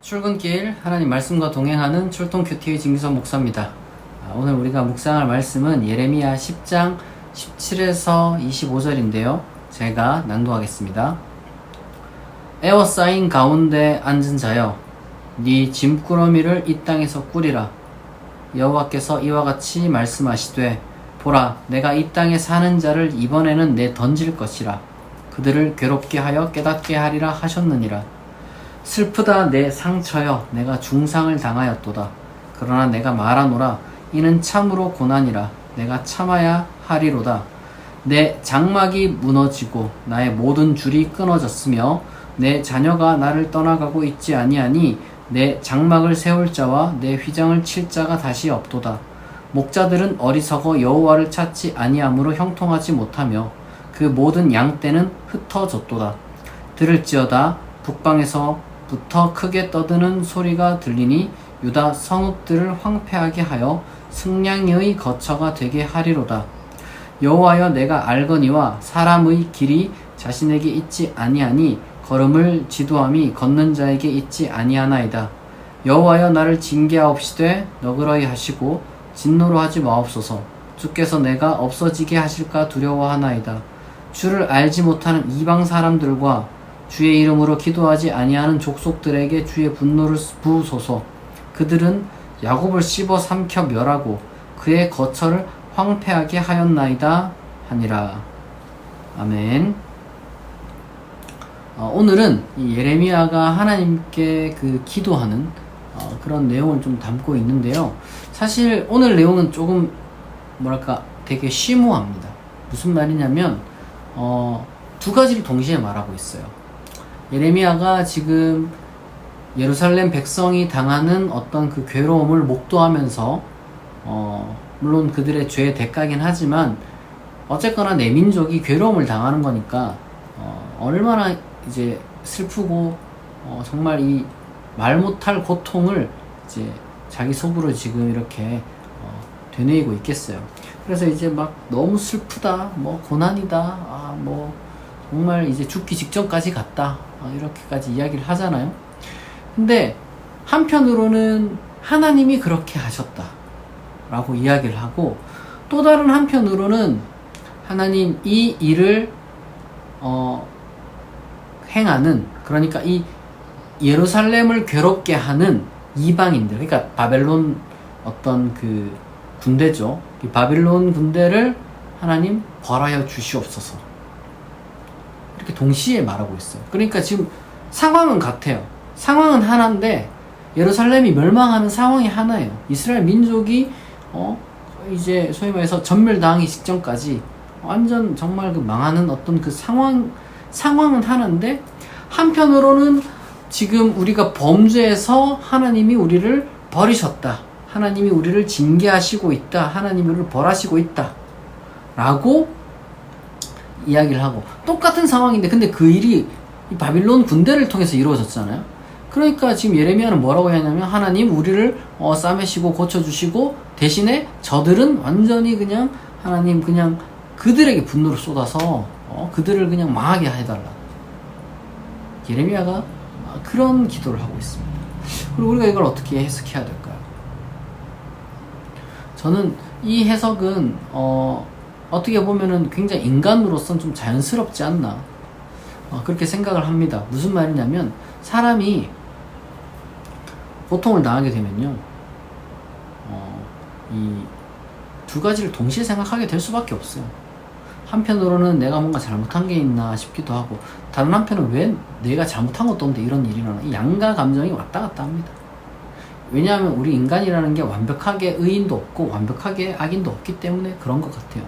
출근길 하나님 말씀과 동행하는 출동큐티의 진기선 목사입니다. 오늘 우리가 묵상할 말씀은 예레미야 10장 17에서 25절인데요. 제가 낭독하겠습니다. 에워싸인 가운데 앉은 자여, 네 짐꾸러미를 이 땅에서 꾸리라. 여호와께서 이와 같이 말씀하시되, 보라, 내가 이 땅에 사는 자를 이번에는 내 던질 것이라. 그들을 괴롭게 하여 깨닫게 하리라 하셨느니라. 슬프다 내 상처여, 내가 중상을 당하였도다. 그러나 내가 말하노라, 이는 참으로 고난이라. 내가 참아야 하리로다. 내 장막이 무너지고 나의 모든 줄이 끊어졌으며 내 자녀가 나를 떠나가고 있지 아니하니 내 장막을 세울 자와 내 휘장을 칠 자가 다시 없도다. 목자들은 어리석어 여호와를 찾지 아니함으로 형통하지 못하며 그 모든 양떼는 흩어졌도다. 들을지어다 북방에서부터 크게 떠드는 소리가 들리니 유다 성읍들을 황폐하게 하여 승냥이의 거처가 되게 하리로다. 여호와여, 내가 알거니와 사람의 길이 자신에게 있지 아니하니 걸음을 지도함이 걷는 자에게 있지 아니하나이다. 여호와여, 나를 징계하옵시되 너그러이 하시고 진노로 하지 마옵소서. 주께서 내가 없어지게 하실까 두려워하나이다. 주를 알지 못하는 이방 사람들과 주의 이름으로 기도하지 아니하는 족속들에게 주의 분노를 부으소서. 그들은 야곱을 씹어 삼켜 멸하고 그의 거처를 황폐하게 하였나이다 하니라. 아멘. 오늘은 이 예레미야가 하나님께 기도하는 그런 내용을 좀 담고 있는데요. 사실 오늘 내용은 조금 되게 심오합니다. 무슨 말이냐면 두 가지를 동시에 말하고 있어요. 예레미야가 지금 예루살렘 백성이 당하는 어떤 그 괴로움을 목도하면서 물론 그들의 죄의 대가긴 하지만 어쨌거나 내 민족이 괴로움을 당하는 거니까 얼마나 이제 슬프고 정말 이 말 못할 고통을 이제 자기 속으로 지금 이렇게 되뇌이고 있겠어요. 그래서 이제 막 너무 슬프다, 고난이다, 정말 이제 죽기 직전까지 갔다, 이렇게까지 이야기를 하잖아요. 근데 한편으로는 하나님이 그렇게 하셨다 라고 이야기를 하고, 또 다른 한편으로는 하나님 이 일을 행하는, 그러니까 이 예루살렘을 괴롭게 하는 이방인들, 그러니까 바벨론 어떤 그 군대죠. 이 바빌론 군대를 하나님 벌하여 주시옵소서, 이렇게 동시에 말하고 있어요. 그러니까 지금 상황은 같아요. 상황은 하나인데 예루살렘이 멸망하는 상황이 하나예요. 이스라엘 민족이 이제 소위 말해서 전멸당하기 직전까지 완전 정말 망하는 어떤 그 상황은 하나인데, 한편으로는 지금 우리가 범죄해서 하나님이 우리를 버리셨다, 하나님이 우리를 징계하시고 있다, 하나님이 우리를 벌하시고 있다 라고 이야기를 하고, 똑같은 상황인데 근데 그 일이 이 바빌론 군대를 통해서 이루어졌잖아요. 그러니까 지금 예레미야는 뭐라고 하냐면, 하나님 우리를 싸매시고 고쳐주시고 대신에 저들은 완전히 그냥 하나님 그냥 그들에게 분노를 쏟아서 그들을 그냥 망하게 해달라. 예레미야가 그런 기도를 하고 있습니다. 그리고 우리가 이걸 어떻게 해석해야 될까요? 저는 이 해석은 어떻게 보면은 굉장히 인간으로서는 좀 자연스럽지 않나, 그렇게 생각을 합니다. 무슨 말이냐면, 사람이 고통을 당하게 되면요, 이 두 가지를 동시에 생각하게 될 수밖에 없어요. 한편으로는 내가 뭔가 잘못한 게 있나 싶기도 하고, 다른 한편은 왜 내가 잘못한 것도 없는데 이런 일이 일어나, 이 양가 감정이 왔다 갔다 합니다. 왜냐하면 우리 인간이라는 게 완벽하게 의인도 없고 완벽하게 악인도 없기 때문에 그런 것 같아요.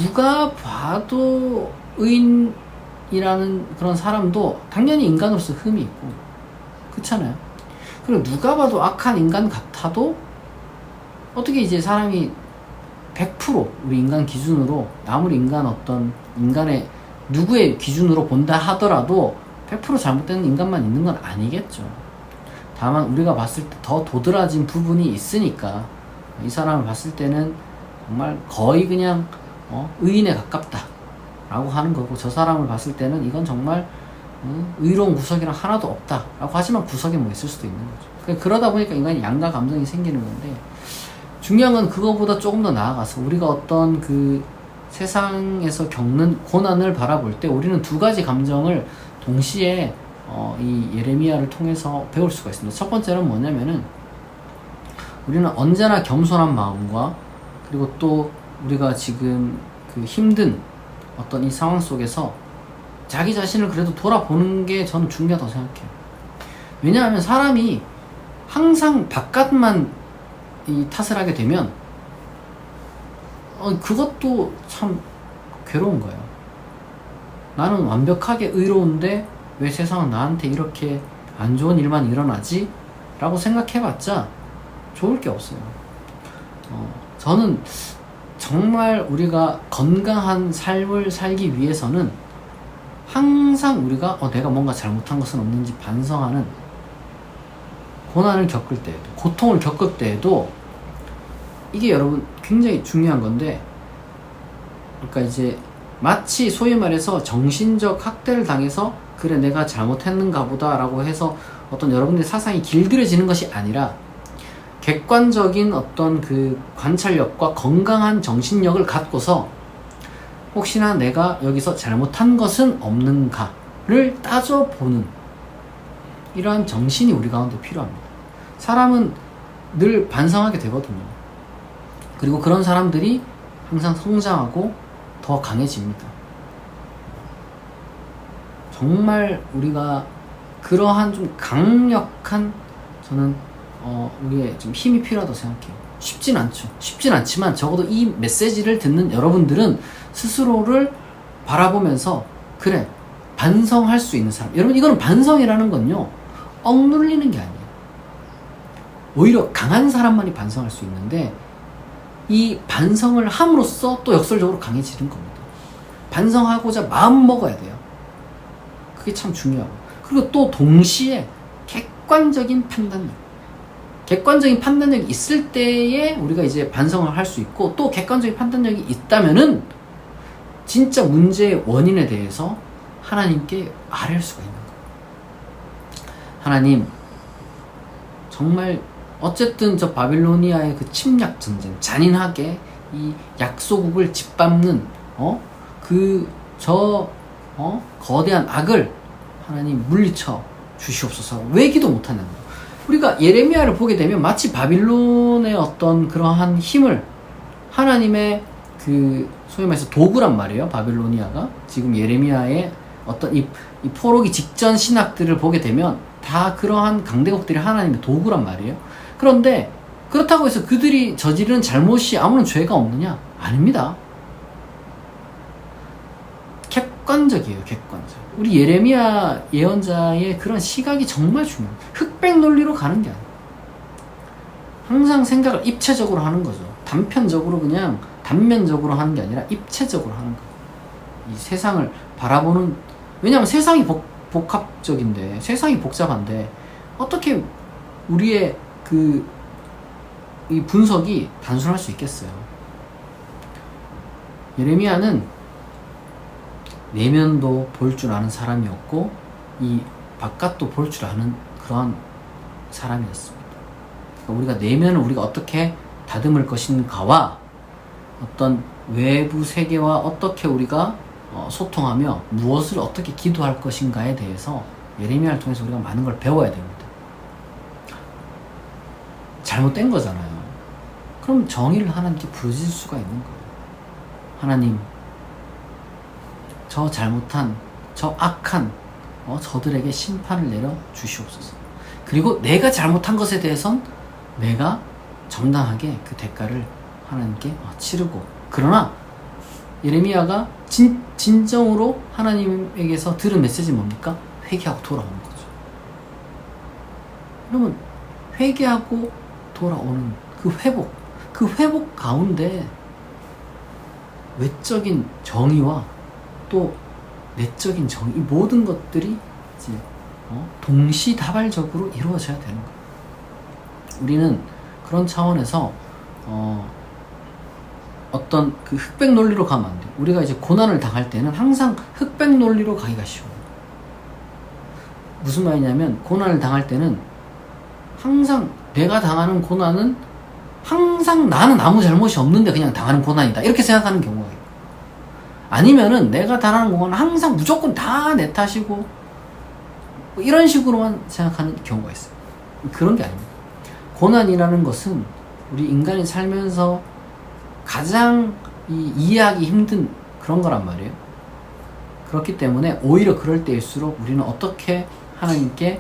누가 봐도 의인이라는 그런 사람도 당연히 인간으로서 흠이 있고 그렇잖아요. 그리고 누가 봐도 악한 인간 같아도 어떻게 이제 사람이 100% 우리 인간 기준으로, 아무리 인간의 누구의 기준으로 본다 하더라도 100% 잘못된 인간만 있는 건 아니겠죠. 다만 우리가 봤을 때 더 도드라진 부분이 있으니까 이 사람을 봤을 때는 정말 거의 그냥 의인에 가깝다 라고 하는 거고, 저 사람을 봤을 때는 이건 정말 의로운 구석이란 하나도 없다라고 하지만 구석에 뭐 있을 수도 있는 거죠. 그러다 보니까 인간이 양가 감정이 생기는 건데, 중요한 건 그거보다 조금 더 나아가서 우리가 어떤 그 세상에서 겪는 고난을 바라볼 때 우리는 두 가지 감정을 동시에 이 예레미야를 통해서 배울 수가 있습니다. 첫 번째는 뭐냐면은, 우리는 언제나 겸손한 마음과, 그리고 또 우리가 지금 그 힘든 어떤 이 상황 속에서 자기 자신을 그래도 돌아보는 게 저는 중요하다고 생각해요. 왜냐하면 사람이 항상 바깥만 이 탓을 하게 되면 그것도 참 괴로운 거예요. 나는 완벽하게 의로운데 왜 세상은 나한테 이렇게 안 좋은 일만 일어나지? 라고 생각해봤자 좋을 게 없어요. 저는 정말 우리가 건강한 삶을 살기 위해서는 항상 우리가 내가 뭔가 잘못한 것은 없는지 반성하는, 고난을 겪을 때에도, 고통을 겪을 때에도, 이게 여러분 굉장히 중요한 건데, 그러니까 이제 마치 소위 말해서 정신적 학대를 당해서 그래 내가 잘못했는가 보다 라고 해서 어떤 여러분들의 사상이 길들여지는 것이 아니라, 객관적인 어떤 그 관찰력과 건강한 정신력을 갖고서 혹시나 내가 여기서 잘못한 것은 없는가를 따져보는 이러한 정신이 우리 가운데 필요합니다. 사람은 늘 반성하게 되거든요. 그리고 그런 사람들이 항상 성장하고 더 강해집니다. 정말 우리가 그러한 좀 강력한, 저는 우리의 좀 힘이 필요하다고 생각해요. 쉽진 않죠. 쉽진 않지만 적어도 이 메시지를 듣는 여러분들은 스스로를 바라보면서 그래, 반성할 수 있는 사람. 여러분, 이거는 반성이라는 건요, 억눌리는 게 아니에요. 오히려 강한 사람만이 반성할 수 있는데, 이 반성을 함으로써 또 역설적으로 강해지는 겁니다. 반성하고자 마음 먹어야 돼요. 그게 참 중요하고. 그리고 또 동시에 객관적인 판단력이 있을 때에 우리가 이제 반성을 할 수 있고, 또 객관적인 판단력이 있다면은 진짜 문제의 원인에 대해서 하나님께 아뢰을 수가 있는 거예요. 하나님, 정말 어쨌든 저 바빌로니아의 그 침략 전쟁, 잔인하게 이 약소국을 짓밟는 거대한 악을 하나님 물리쳐 주시옵소서. 왜 기도 못하냐고. 우리가 예레미야를 보게 되면 마치 바빌론의 어떤 그러한 힘을, 하나님의 그 소위 말해서 도구란 말이에요. 바빌로니아가 지금 예레미야의 어떤 이 포로기 직전 신학들을 보게 되면 다 그러한 강대국들이 하나님의 도구란 말이에요. 그런데 그렇다고 해서 그들이 저지르는 잘못이 아무런 죄가 없느냐? 아닙니다. 객관적이에요. 객관적. 우리 예레미야 예언자의 그런 시각이 정말 중요해요. 흑백 논리로 가는 게 아니에요. 항상 생각을 입체적으로 하는 거죠. 단편적으로 그냥 단면적으로 하는 게 아니라 입체적으로 하는 거예요. 이 세상을 바라보는, 왜냐하면 세상이 복합적인데, 세상이 복잡한데 어떻게 우리의 이 분석이 단순할 수 있겠어요. 예레미야는 내면도 볼 줄 아는 사람이었고, 이 바깥도 볼 줄 아는 그러한 사람이었습니다. 그러니까 우리가 내면을 우리가 어떻게 다듬을 것인가와 어떤 외부 세계와 어떻게 우리가 소통하며 무엇을 어떻게 기도할 것인가에 대해서 예레미야를 통해서 우리가 많은 걸 배워야 됩니다. 잘못된 거잖아요. 그럼 정의를 하나님께 부르실 수가 있는 거예요. 하나님, 저 잘못한, 저 악한 저들에게 심판을 내려 주시옵소서. 그리고 내가 잘못한 것에 대해선 내가 정당하게 그 대가를 하나님께 치르고, 그러나 예레미야가 진정으로 하나님에게서 들은 메시지는 뭡니까? 회개하고 돌아오는 거죠. 그러면 회개하고 돌아오는 그 회복 가운데 외적인 정의와 또 내적인 정의, 이 모든 것들이 이제 동시다발적으로 이루어져야 되는 거예요. 우리는 그런 차원에서 어떤 그 흑백 논리로 가면 안 돼요. 우리가 이제 고난을 당할 때는 항상 흑백 논리로 가기가 쉬워요. 무슨 말이냐면 고난을 당할 때는 항상 내가 당하는 고난은 항상 나는 아무 잘못이 없는데 그냥 당하는 고난이다 이렇게 생각하는 경우가 있고, 아니면은 내가 당하는 고난은 항상 무조건 다 내 탓이고 뭐 이런 식으로만 생각하는 경우가 있어요. 그런 게 아닙니다. 고난이라는 것은 우리 인간이 살면서 가장 이해하기 힘든 그런 거란 말이에요. 그렇기 때문에 오히려 그럴 때일수록 우리는 어떻게 하나님께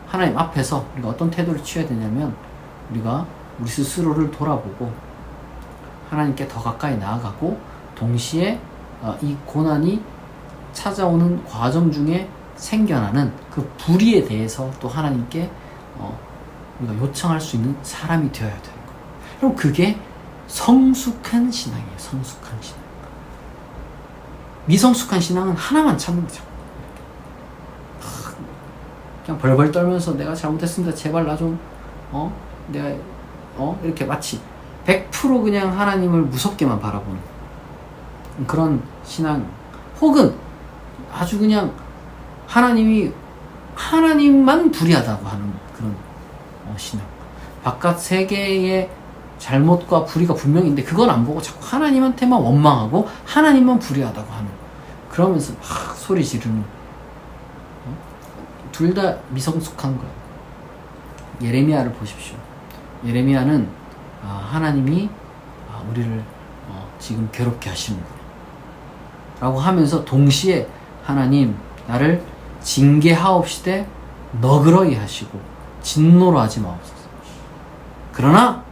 하나님 앞에서 우리가 어떤 태도를 취해야 되냐면, 우리가 우리 스스로를 돌아보고 하나님께 더 가까이 나아가고, 동시에 이 고난이 찾아오는 과정 중에 생겨나는 그 불의에 대해서 또 하나님께 우리가 요청할 수 있는 사람이 되어야 되는 거예요. 그럼 그게 성숙한 신앙이에요. 성숙한 신앙. 미성숙한 신앙은 하나만 찾는 거죠. 그냥 벌벌 떨면서 내가 잘못했습니다. 제발 나 좀 내가 이렇게 마치 100% 그냥 하나님을 무섭게만 바라보는 그런 신앙, 혹은 아주 그냥 하나님만 불의하다고 하는 그런 신앙. 바깥 세계의 잘못과 불의가 분명히 있는데 그건 안 보고 자꾸 하나님한테만 원망하고 하나님만 불의하다고 하는, 그러면서 막 소리 지르는, 둘 다 미성숙한 거예요. 예레미야를 보십시오. 예레미야는 하나님이 우리를 지금 괴롭게 하시는구나 라고 하면서 동시에 하나님 나를 징계하옵시되 너그러이 하시고 진노로 하지 마옵소서. 그러나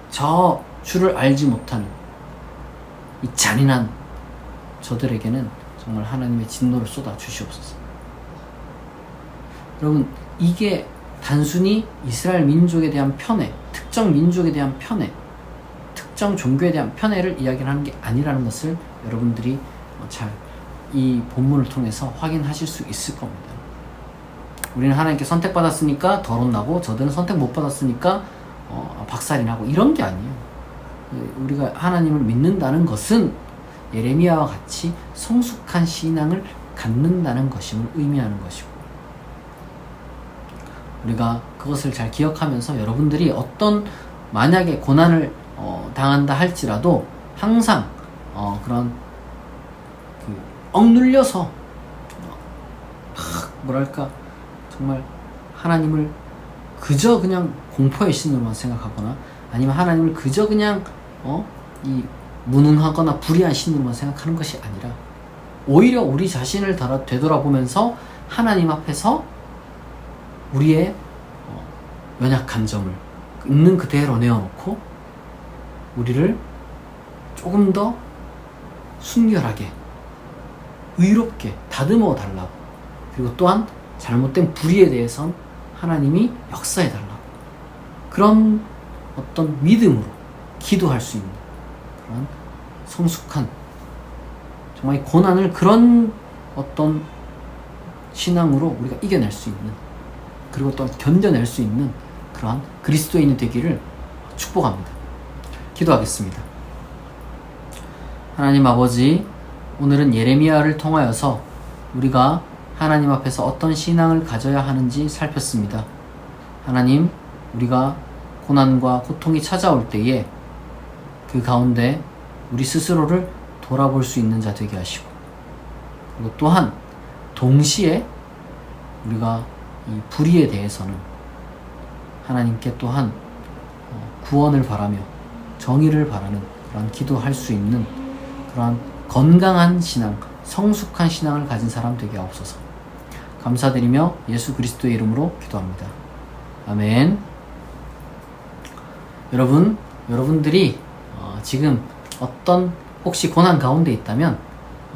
저 주를 알지 못하는 이 잔인한 저들에게는 정말 하나님의 진노를 쏟아 주시옵소서. 여러분, 이게 단순히 이스라엘 민족에 대한 편애, 특정 민족에 대한 편애, 특정 종교에 대한 편애를 이야기하는 게 아니라는 것을 여러분들이 잘 이 본문을 통해서 확인하실 수 있을 겁니다. 우리는 하나님께 선택받았으니까 덜 혼나고, 저들은 선택 못 받았으니까 박살이 나고, 이런 게 아니에요. 우리가 하나님을 믿는다는 것은 예레미야와 같이 성숙한 신앙을 갖는다는 것임을 의미하는 것이고, 우리가 그것을 잘 기억하면서 여러분들이 만약에 고난을 당한다 할지라도 항상 그런 억눌려서 뭐랄까 정말 하나님을 그저 그냥 공포의 신으로만 생각하거나, 아니면 하나님을 그저 그냥 이 무능하거나 불의한 신으로만 생각하는 것이 아니라, 오히려 우리 자신을 되돌아보면서 하나님 앞에서 우리의 연약한 점을 있는 그대로 내어놓고 우리를 조금 더 순결하게 의롭게 다듬어 달라고, 그리고 또한 잘못된 불의에 대해선 하나님이 역사해 달라고, 그런 어떤 믿음으로 기도할 수 있는 그런 성숙한, 정말 고난을 그런 어떤 신앙으로 우리가 이겨낼 수 있는, 그리고 또 견뎌낼 수 있는 그러한 그리스도인이 되기를 축복합니다. 기도하겠습니다. 하나님 아버지, 오늘은 예레미야를 통하여서 우리가 하나님 앞에서 어떤 신앙을 가져야 하는지 살폈습니다. 하나님, 우리가 고난과 고통이 찾아올 때에 그 가운데 우리 스스로를 돌아볼 수 있는 자 되게 하시고, 그리고 또한 동시에 우리가 이 불의에 대해서는 하나님께 또한 구원을 바라며 정의를 바라는 그런 기도할 수 있는 그러한 건강한 신앙, 성숙한 신앙을 가진 사람 되게 하옵소서. 감사드리며 예수 그리스도의 이름으로 기도합니다. 아멘. 여러분들이 지금 혹시 고난 가운데 있다면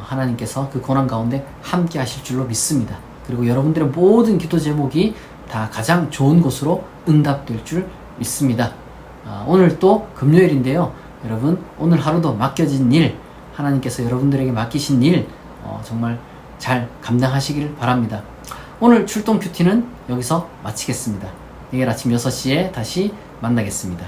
하나님께서 그 고난 가운데 함께 하실 줄로 믿습니다. 그리고 여러분들의 모든 기도 제목이 다 가장 좋은 곳으로 응답될 줄 믿습니다. 오늘 또 금요일인데요. 여러분, 오늘 하루도 맡겨진 일, 하나님께서 여러분들에게 맡기신 일 정말 잘 감당하시길 바랍니다. 오늘 출동 큐티는 여기서 마치겠습니다. 내일 아침 6시에 다시 만나겠습니다.